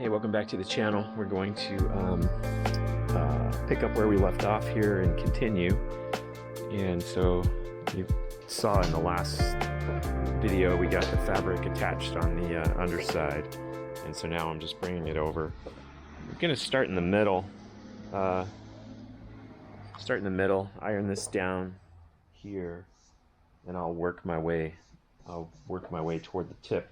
Hey, welcome back to the channel. We're going to pick up where we left off here and continue. And so you saw in the last video we got the fabric attached on the underside, and so now I'm just bringing it over. I'm going to start in the middle. Iron this down here, and I'll work my way toward the tip.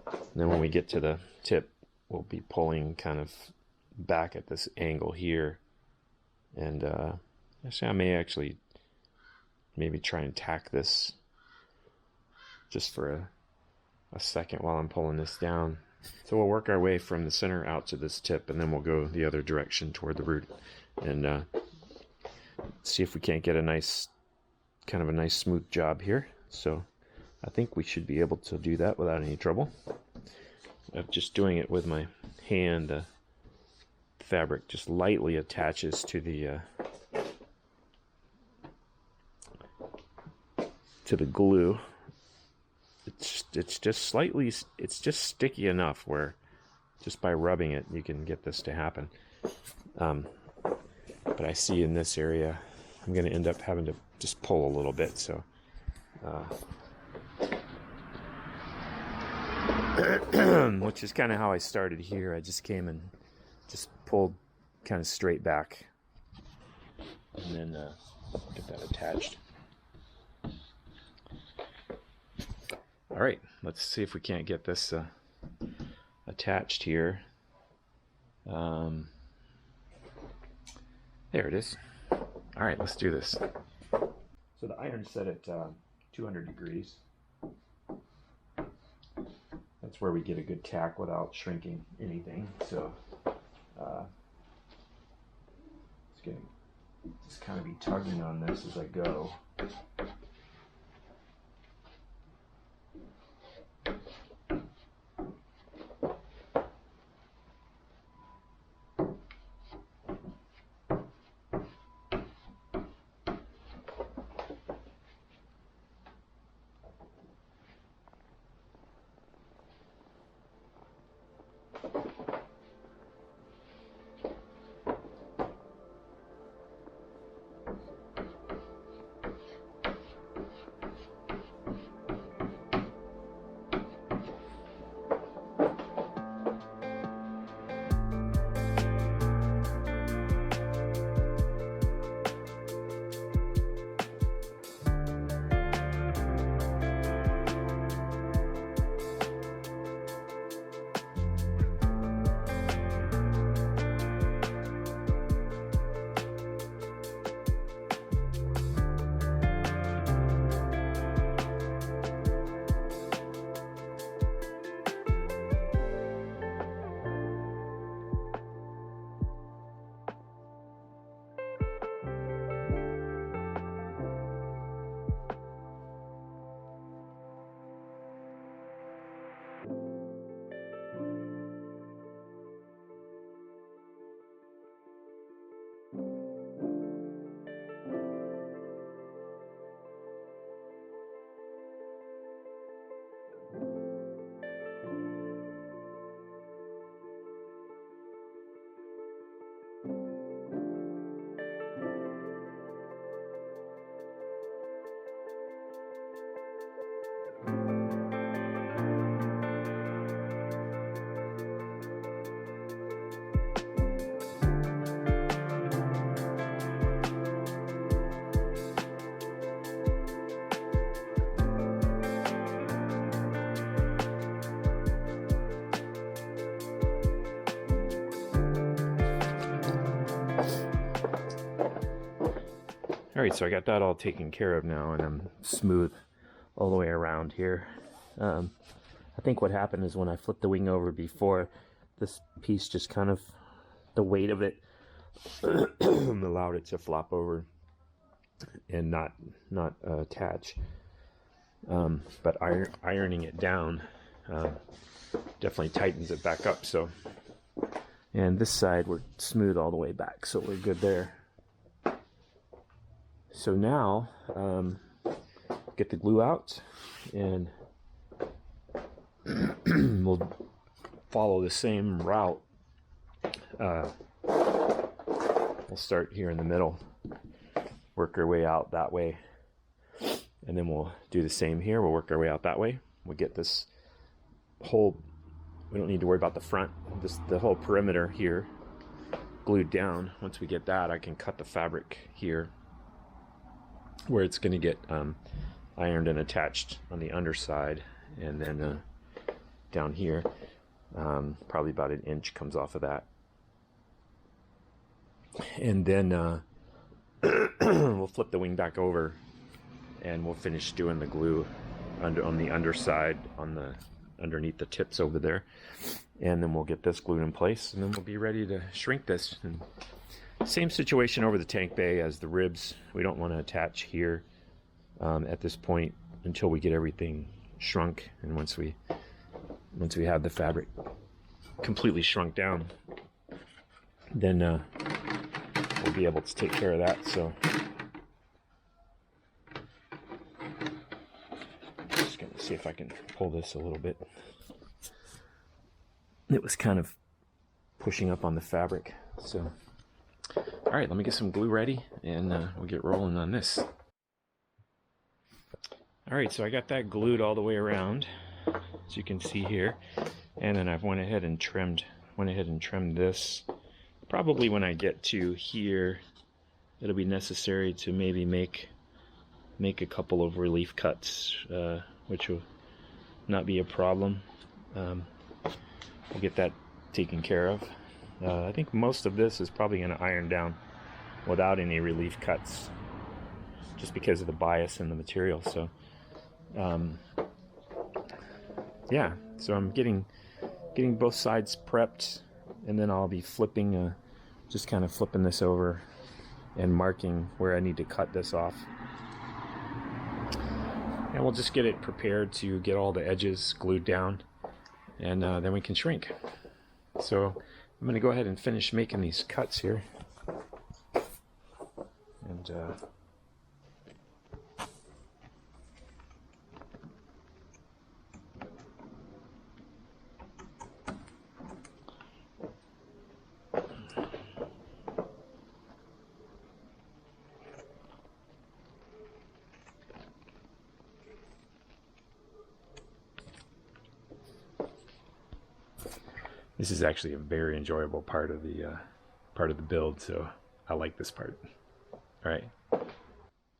And then when we get to the tip, we'll be pulling kind of back at this angle here. And actually, I may maybe try and tack this just for a second while I'm pulling this down. So we'll work our way from the center out to this tip, and then we'll go the other direction toward the root and see if we can't get a nice smooth job here. So I think we should be able to do that without any trouble. I'm just doing it with my hand. The fabric just lightly attaches to the glue. It's just sticky enough where just by rubbing it you can get this to happen. But I see in this area I'm going to end up having to just pull a little bit. So which is kind of how I started here. I just came and just pulled kind of straight back, and then get that attached. All right, let's see if we can't get this attached here. There it is. All right, let's do this. So the iron's set at 200 degrees. That's where we get a good tack without shrinking anything. So just kind of be tugging on this as I go. Alright, so I got that all taken care of now, and I'm smooth all the way around here. I think what happened is when I flipped the wing over before, this piece just kind of, the weight of it allowed it to flop over and not attach. But ironing it down definitely tightens it back up. So, and this side we're smooth all the way back, so we're good there. So now, get the glue out, and we'll follow the same route. We'll start here in the middle, work our way out that way, and then we'll do the same here. We'll work our way out that way. We'll get this whole, we don't need to worry about the front, the whole perimeter here glued down. Once we get that, I can cut the fabric here where it's going to get ironed and attached on the underside, and then down here, probably about an inch comes off of that. And then we'll flip the wing back over, and we'll finish doing the glue on the underside, underneath the tips over there, and then we'll get this glued in place, and then we'll be ready to shrink this. And same situation over the tank bay as the ribs. We don't want to attach here at this point until we get everything shrunk, and once we have the fabric completely shrunk down, then we'll be able to take care of that. So just gonna see if I can pull this a little bit. It was kind of pushing up on the fabric. So all right, let me get some glue ready, and we'll get rolling on this. All right, so I got that glued all the way around, as you can see here, and then I've went ahead and trimmed this. Probably when I get to here, it'll be necessary to maybe make a couple of relief cuts, which will not be a problem. We'll get that taken care of. I think most of this is probably going to iron down without any relief cuts, just because of the bias in the material. So yeah, so I'm getting both sides prepped, and then I'll be flipping, just kind of flipping this over and marking where I need to cut this off. And we'll just get it prepared to get all the edges glued down, and then we can shrink. So I'm going to go ahead and finish making these cuts here. And this is actually a very enjoyable part of the build, so I like this part. All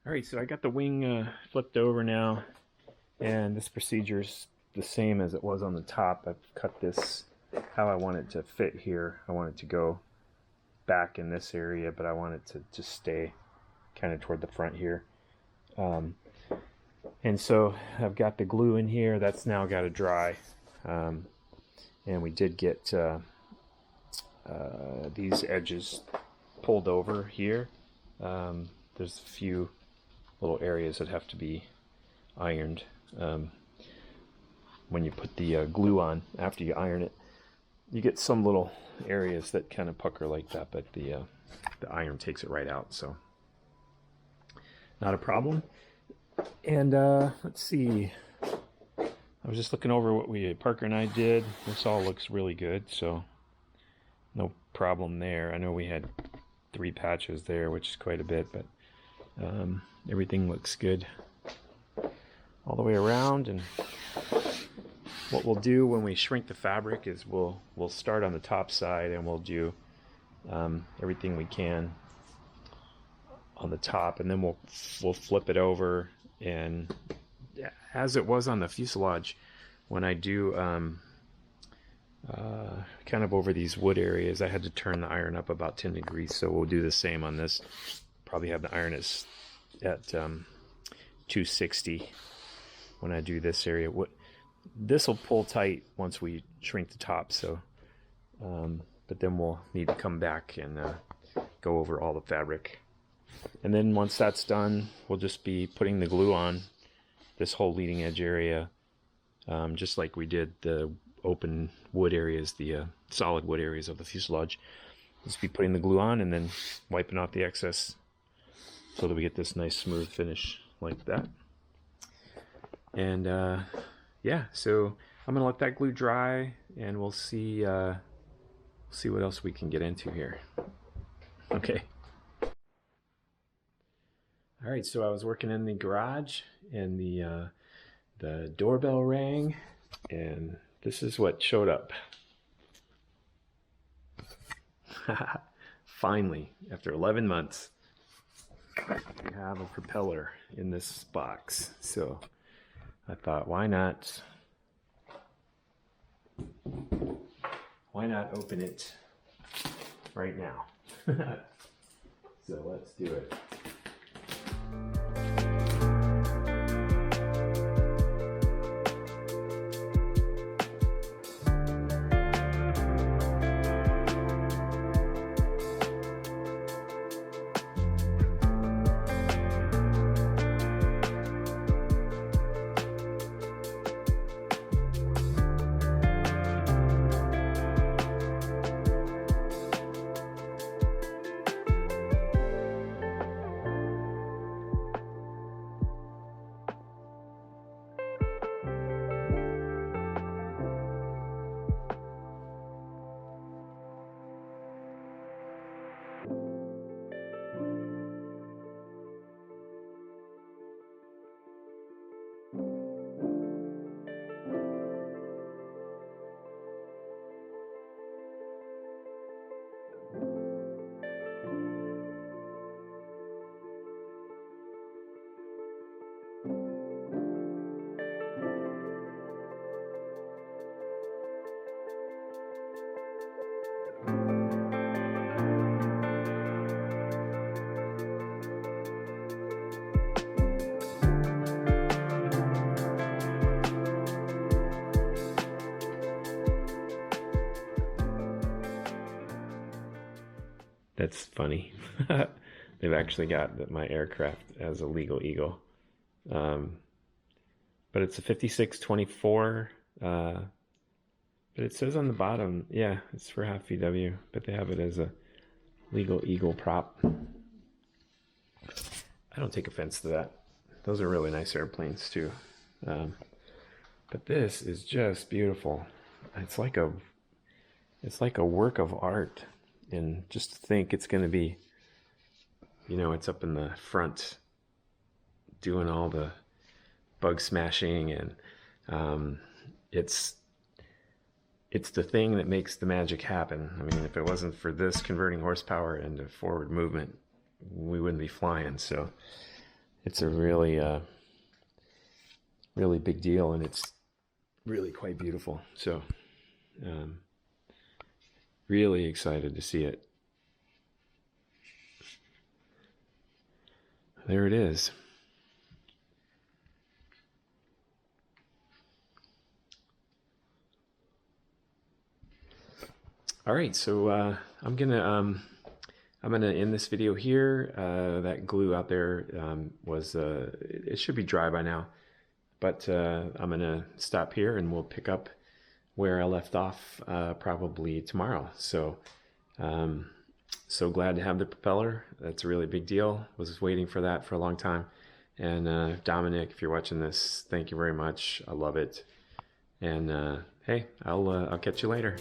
right, so I got the wing flipped over now, and this procedure is the same as it was on the top. I've cut this how I want it to fit here. I want it to go back in this area, but I want it to just stay kind of toward the front here. And so I've got the glue in here. That's now got to dry. And we did get these edges pulled over here. There's a few little areas that have to be ironed when you put the glue on. After you iron it, you get some little areas that kind of pucker like that, but the iron takes it right out, so not a problem. And let's see, I was just looking over what Parker and I did. This all looks really good, so no problem there. I know we had 3 patches there, which is quite a bit, but everything looks good all the way around. And what we'll do when we shrink the fabric is we'll start on the top side, and we'll do everything we can on the top, and then we'll flip it over. And as it was on the fuselage, when I do kind of over these wood areas, I had to turn the iron up about 10 degrees, so we'll do the same on this. Probably have the iron at 260 when I do this area. This will pull tight once we shrink the top, so but then we'll need to come back and go over all the fabric. And then once that's done, we'll just be putting the glue on this whole leading edge area, just like we did the open wood areas, the solid wood areas of the fuselage. Just be putting the glue on and then wiping off the excess so that we get this nice smooth finish like that. And yeah, so I'm gonna let that glue dry, and we'll see what else we can get into here. Okay. All right, so I was working in the garage, and the doorbell rang, and this is what showed up. Finally, after 11 months, we have a propeller in this box. So I thought, why not open it right now? So let's do it. That's funny. They've actually got my aircraft as a legal eagle. But it's a 5624. But it says on the bottom, yeah, it's for half VW, but they have it as a legal eagle prop. I don't take offense to that. Those are really nice airplanes too. But this is just beautiful. It's like a work of art. And just to think it's going to be, it's up in the front doing all the bug smashing, and it's the thing that makes the magic happen. I mean, if it wasn't for this converting horsepower into forward movement, we wouldn't be flying. So it's a really big deal, and it's really quite beautiful. So really excited to see it. There it is. All right, so I'm gonna end this video here. That glue out there was it should be dry by now, but I'm gonna stop here, and we'll pick up where I left off probably tomorrow. So so glad to have the propeller. That's a really big deal. Was waiting for that for a long time. And Dominic, if you're watching this, thank you very much. I love it. And hey, I'll catch you later.